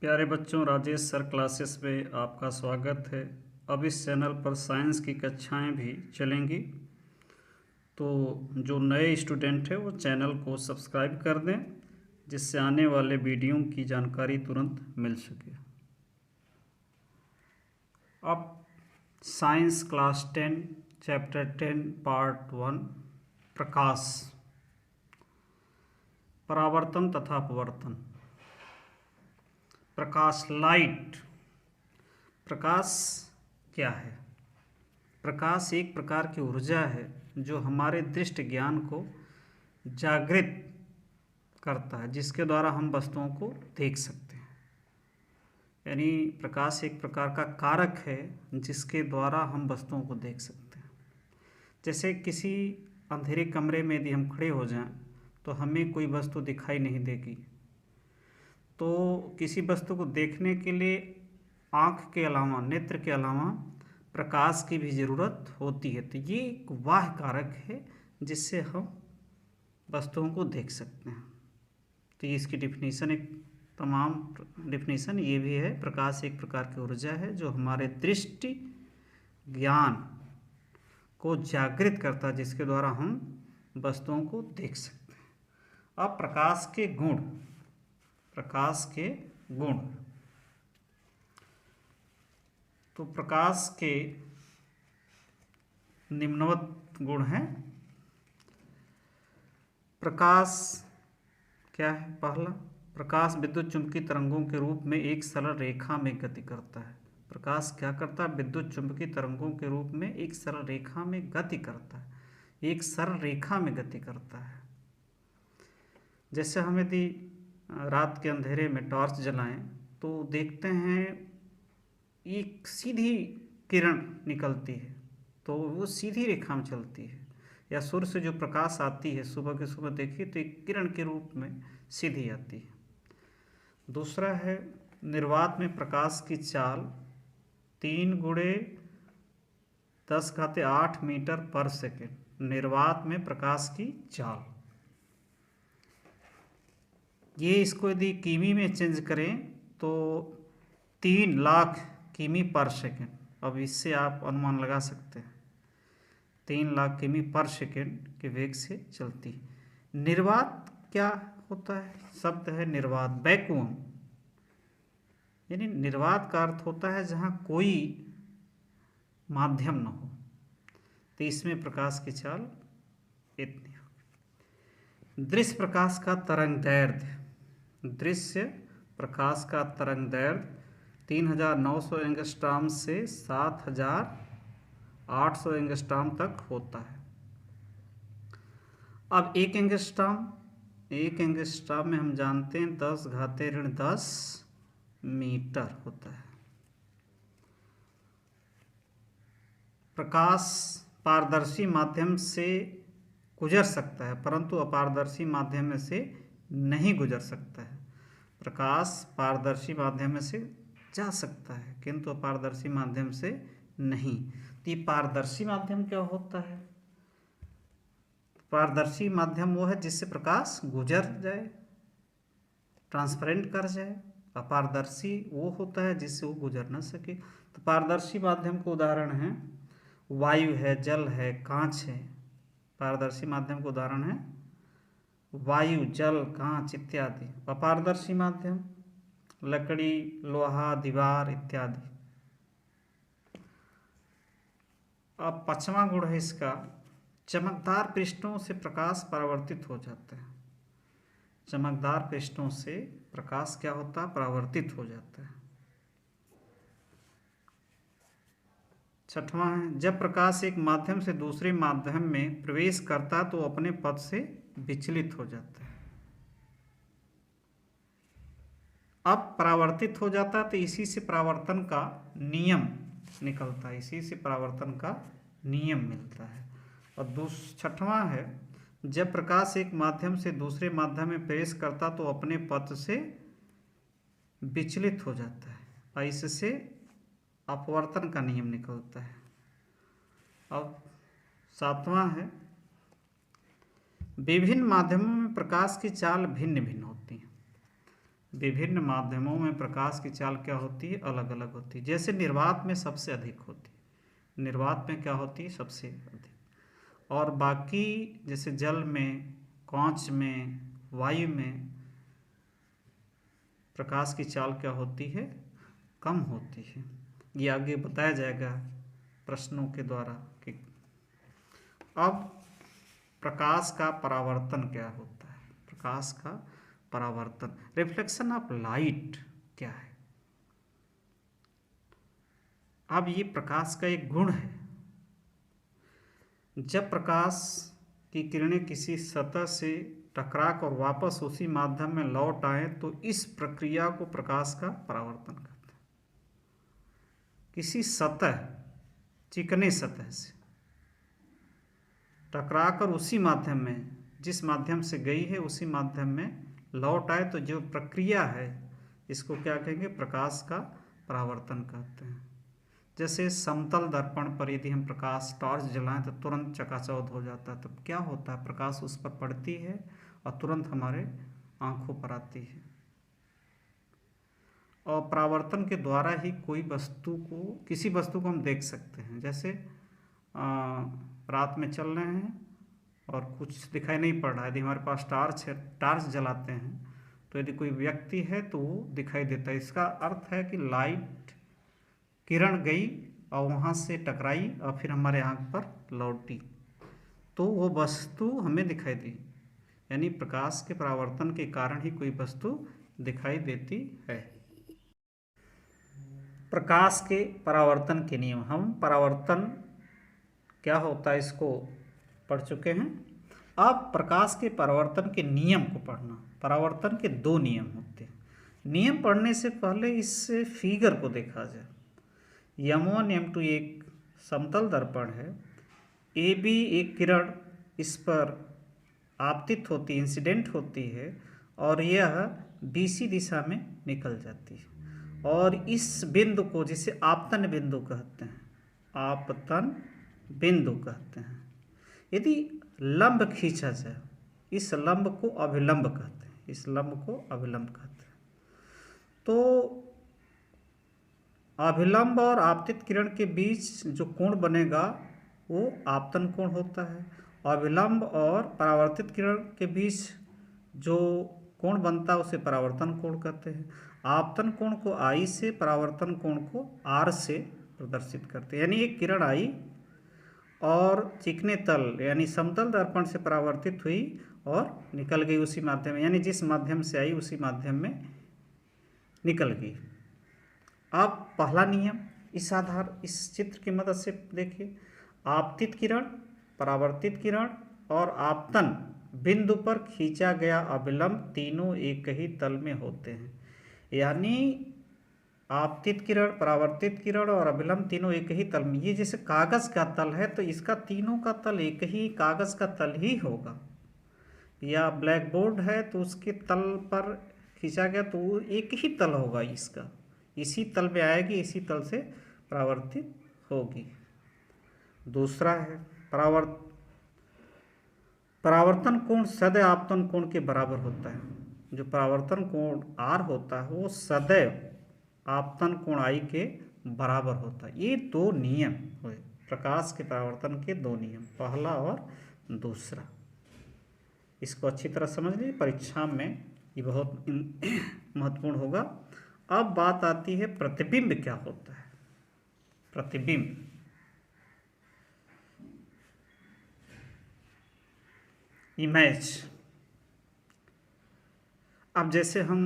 प्यारे बच्चों, Rajesh sir classes में आपका स्वागत है। अब इस चैनल पर साइंस की कक्षाएं भी चलेंगी, तो जो नए स्टूडेंट हैं वो चैनल को सब्सक्राइब कर दें, जिससे आने वाले वीडियो की जानकारी तुरंत मिल सके। अब साइंस क्लास 10 चैप्टर 10 पार्ट 1 प्रकाश, परावर्तन तथा अपवर्तन। प्रकाश, लाइट। प्रकाश क्या है? प्रकाश एक प्रकार की ऊर्जा है जो हमारे दृष्टि ज्ञान को जागृत करता है, जिसके द्वारा हम वस्तुओं को देख सकते हैं। यानी प्रकाश एक प्रकार का कारक है जिसके द्वारा हम वस्तुओं को देख सकते हैं। जैसे किसी अंधेरे कमरे में यदि हम खड़े हो जाएं तो हमें कोई वस्तु दिखाई नहीं देगी, तो किसी वस्तु को देखने के लिए आँख के अलावा, नेत्र के अलावा प्रकाश की भी ज़रूरत होती है। तो ये एक बाह्य कारक है जिससे हम वस्तुओं को देख सकते हैं। तो ये इसकी डिफिनीशन, एक तमाम डिफिनीशन ये भी है। प्रकाश एक प्रकार की ऊर्जा है जो हमारे दृष्टि ज्ञान को जागृत करता है, जिसके द्वारा हम वस्तुओं को देख सकते हैं। अब प्रकाश के गुण। प्रकाश के गुण, तो प्रकाश के निम्नवत गुण हैं। प्रकाश क्या है? पहला, प्रकाश विद्युत चुंबकीय तरंगों के रूप में एक सरल रेखा में गति करता है। प्रकाश क्या करता है? विद्युत चुंबकीय तरंगों के रूप में एक सरल रेखा में गति करता है। एक सरल रेखा में गति करता है। जैसे हम यदि रात के अंधेरे में टॉर्च जलाएं तो देखते हैं एक सीधी किरण निकलती है, तो वो सीधी रेखा में चलती है। या सूर्य से जो प्रकाश आती है सुबह के समय देखिए तो एक किरण के रूप में सीधी आती है। दूसरा है, निर्वात में प्रकाश की चाल 3×10⁸ मीटर पर सेकेंड। निर्वात में प्रकाश की चाल, ये इसको यदि किमी में चेंज करें तो 3 लाख किमी पर सेकेंड। अब इससे आप अनुमान लगा सकते हैं 3 लाख किमी पर सेकेंड के वेग से चलती है। निर्वात क्या होता है? शब्द है निर्वात, वैक्यूम। यानी निर्वात का अर्थ होता है जहाँ कोई माध्यम न हो। तो इसमें प्रकाश की चाल इतनी होगी। दृश्य प्रकाश का तरंगदैर्ध्य। दृश्य प्रकाश का तरंगदैर्ध्य 3900 एंगस्ट्रॉम से 7800 एंगस्ट्रॉम तक होता है। अब एक एंगस्ट्रॉम में हम जानते हैं 10⁻10 मीटर होता है। प्रकाश पारदर्शी माध्यम से गुजर सकता है, परंतु अपारदर्शी माध्यम में से नहीं गुजर सकता है। प्रकाश पारदर्शी माध्यम में से जा सकता है किंतु अपारदर्शी माध्यम से नहीं। तो ये पारदर्शी माध्यम क्या होता है? पारदर्शी माध्यम वो है जिससे प्रकाश गुजर जाए, ट्रांसपेरेंट कर जाए। अपारदर्शी वो होता है जिससे वो गुजर न सके। तो पारदर्शी माध्यम के उदाहरण हैं वायु है, जल है, कांच है। पारदर्शी माध्यम का उदाहरण है वायु, जल, कांच इत्यादि। अपारदर्शी माध्यम लकड़ी, लोहा, दीवार इत्यादि। अब 5वां गुण है इसका, चमकदार पृष्ठों से प्रकाश परावर्तित हो जाता है। चमकदार पृष्ठों से प्रकाश क्या होता है? परावर्तित हो जाता है। 6वां है, जब प्रकाश एक माध्यम से दूसरे माध्यम में प्रवेश करता तो अपने पथ से विचलित हो जाता है। अब परावर्तित हो जाता तो इसी से परावर्तन का नियम निकलता है, इसी से परावर्तन का नियम मिलता है। और 6वां है, जब प्रकाश एक माध्यम से दूसरे माध्यम में प्रवेश करता तो अपने पथ से विचलित हो जाता है और इससे अपवर्तन का नियम निकलता है। अब 7वां है, विभिन्न माध्यमों में प्रकाश की चाल भिन्न भिन्न होती है। विभिन्न माध्यमों में प्रकाश की चाल क्या होती है, अलग अलग होती है। जैसे निर्वात में सबसे अधिक होती है, निर्वात में क्या होती है, सबसे अधिक। और बाकी जैसे जल में, कांच में, वायु में प्रकाश की चाल क्या होती है, कम होती है। ये आगे बताया जाएगा प्रश्नों के द्वारा कि अब प्रकाश का परावर्तन क्या होता है। प्रकाश का परावर्तन, रिफ्लेक्शन ऑफ लाइट क्या है। अब ये प्रकाश का एक गुण है। जब प्रकाश की किरणें किसी सतह से टकरा कर वापस उसी माध्यम में लौट आए तो इस प्रक्रिया को प्रकाश का परावर्तन कहते हैं। किसी सतह, चिकने सतह से टकराकर उसी माध्यम में, जिस माध्यम से गई है उसी माध्यम में लौट आए तो जो प्रक्रिया है इसको क्या कहेंगे, प्रकाश का परावर्तन कहते हैं। जैसे समतल दर्पण पर यदि हम प्रकाश टॉर्च जलाएं तो तुरंत चकाचौंध हो जाता है, तो क्या होता है, प्रकाश उस पर पड़ती है और तुरंत हमारे आंखों पर आती है। और परावर्तन के द्वारा ही कोई वस्तु को, किसी वस्तु को हम देख सकते हैं। जैसे रात में चल रहे हैं और कुछ दिखाई नहीं पड़ रहा है, यदि हमारे पास टॉर्च है, टॉर्च जलाते हैं तो यदि कोई व्यक्ति है तो वो दिखाई देता है। इसका अर्थ है कि लाइट किरण गई और वहाँ से टकराई और फिर हमारे आँख पर लौटी तो वो वस्तु हमें दिखाई दी। यानी प्रकाश के परावर्तन के कारण ही कोई वस्तु दिखाई देती है। प्रकाश के परावर्तन के नियम, हम परावर्तन क्या होता है इसको पढ़ चुके हैं। अब प्रकाश के परावर्तन के नियम को पढ़ना। परावर्तन के दो नियम होते हैं। नियम पढ़ने से पहले इस फिगर को देखा जाए। M1 M2 एक समतल दर्पण है। AB एक किरण इस पर आपतित होती, इंसिडेंट होती है और यह BC दिशा में निकल जाती है। और इस बिंदु को जिसे आपतन बिंदु कहते हैं, आपतन बिंदु कहते हैं। यदि लंब खींचा जाए, इस लंब को अभिलंब कहते हैं, इस लंब को अभिलंब कहते हैं। तो अभिलंब और आपतित किरण के बीच जो कोण बनेगा वो आपतन कोण होता है। अभिलंब और परावर्तित किरण के बीच जो कोण बनता है उसे परावर्तन कोण कहते हैं। आपतन कोण को I से, परावर्तन कोण को R से प्रदर्शित करते हैं। यानी एक किरण आई और चिकने तल यानी समतल दर्पण से परावर्तित हुई और निकल गई उसी माध्यम में, यानी जिस माध्यम से आई उसी माध्यम में निकल गई। अब पहला नियम इस चित्र की मदद से देखिए। आपतित किरण, परावर्तित किरण और आपतन बिंदु पर खींचा गया अभिलंब तीनों एक ही तल में होते हैं। यानी आपतित किरण, परावर्तित किरण और अभिलंब तीनों एक ही तल में। ये जैसे कागज का तल है तो इसका तीनों का तल एक ही कागज का तल ही होगा। या ब्लैक बोर्ड है तो उसके तल पर खींचा गया तो वो एक ही तल होगा, इसका इसी तल में आएगी, इसी तल से परावर्तित होगी। दूसरा है परावर्तन कोण सदैव आपतन कोण के बराबर होता है। जो परावर्तन कोण R होता है वो सदैव आपतन कोण I के बराबर होता है। ये दो नियम हुए प्रकाश के परावर्तन के, दो नियम, पहला और दूसरा। इसको अच्छी तरह समझ लीजिए, परीक्षा में ये बहुत महत्वपूर्ण होगा। अब बात आती है प्रतिबिंब क्या होता है। प्रतिबिंब, इमेज। अब जैसे हम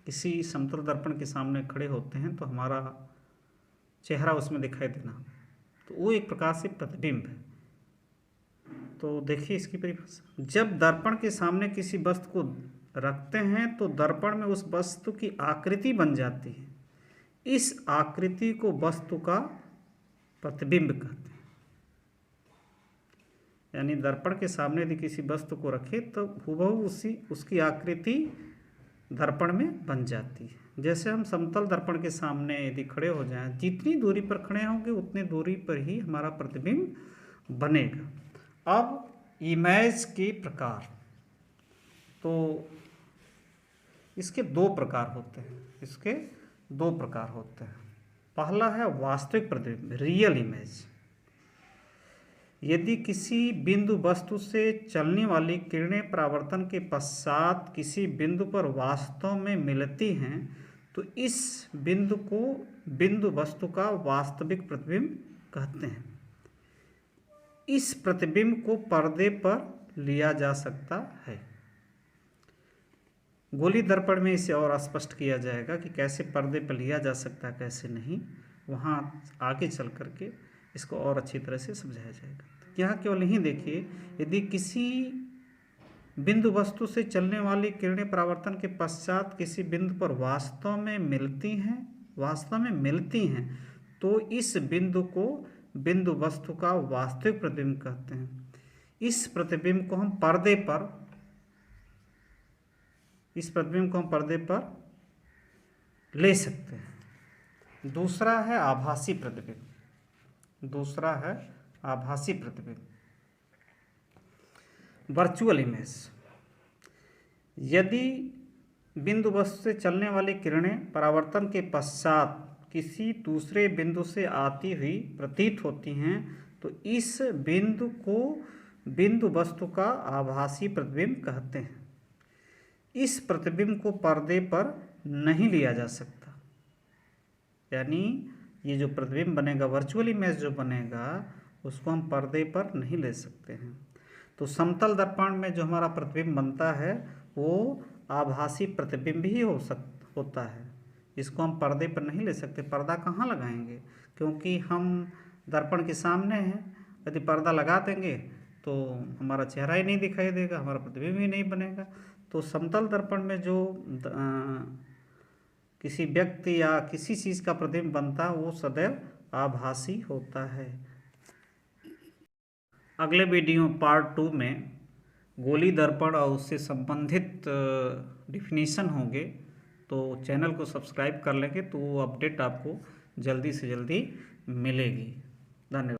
किसी समतल दर्पण के सामने खड़े होते हैं तो हमारा चेहरा उसमें दिखाई देना, तो वो एक प्रकार से प्रतिबिंब है। तो देखिए इसकी परिभाषा। जब दर्पण के सामने किसी वस्तु को रखते हैं तो दर्पण में उस वस्तु की आकृति बन जाती है। इस आकृति को वस्तु का प्रतिबिंब कहते हैं। यानी दर्पण के सामने यदि किसी वस्तु को रखे तो हूबहू उसकी आकृति दर्पण में बन जाती है। जैसे हम समतल दर्पण के सामने यदि खड़े हो जाएं, जितनी दूरी पर खड़े होंगे उतनी दूरी पर ही हमारा प्रतिबिंब बनेगा। अब इमेज के प्रकार, तो इसके दो प्रकार होते हैं, इसके दो प्रकार होते हैं। पहला है वास्तविक प्रतिबिंब, रियल इमेज। यदि किसी बिंदु वस्तु से चलने वाली किरणें परावर्तन के पश्चात किसी बिंदु पर वास्तव में मिलती हैं तो इस बिंदु को बिंदु वस्तु का वास्तविक प्रतिबिंब कहते हैं। इस प्रतिबिंब को पर्दे पर लिया जा सकता है। गोली दर्पण में इसे और स्पष्ट किया जाएगा कि कैसे पर्दे पर लिया जा सकता है, कैसे नहीं। वहाँ आगे चल करके इसको और अच्छी तरह से समझाया जाएगा। यहाँ केवल यही देखिए, यदि किसी बिंदु वस्तु से चलने वाली किरणें परावर्तन के पश्चात किसी बिंदु पर वास्तव में मिलती हैं तो इस बिंदु को बिंदु वस्तु का वास्तविक प्रतिबिंब कहते हैं। इस प्रतिबिंब को हम पर्दे पर ले सकते हैं। दूसरा है आभासी प्रतिबिंब, वर्चुअल इमेज। यदि बिंदु वस्तु से चलने वाली किरणें परावर्तन के पश्चात किसी दूसरे बिंदु से आती हुई प्रतीत होती हैं तो इस बिंदु को बिंदु वस्तु का आभासी प्रतिबिंब कहते हैं। इस प्रतिबिंब को पर्दे पर नहीं लिया जा सकता, यानी ये जो प्रतिबिंब बनेगा, वर्चुअल इमेज जो बनेगा, उसको हम पर्दे पर नहीं ले सकते हैं। तो समतल दर्पण में जो हमारा प्रतिबिंब बनता है वो आभासी प्रतिबिंब ही होता है। इसको हम पर्दे पर नहीं ले सकते। पर्दा कहाँ लगाएंगे, क्योंकि हम दर्पण के सामने हैं। यदि पर्दा लगा देंगे तो हमारा चेहरा ही नहीं दिखाई देगा, हमारा प्रतिबिंब ही नहीं बनेगा। तो समतल दर्पण में जो किसी व्यक्ति या किसी चीज़ का प्रतिबिंब बनता है वो सदैव आभासी होता है। अगले वीडियो पार्ट 2 में गोली दर्पण और उससे संबंधित डिफिनीशन होंगे, तो चैनल को सब्सक्राइब कर लेंगे तो वो अपडेट आपको जल्दी से जल्दी मिलेगी। धन्यवाद।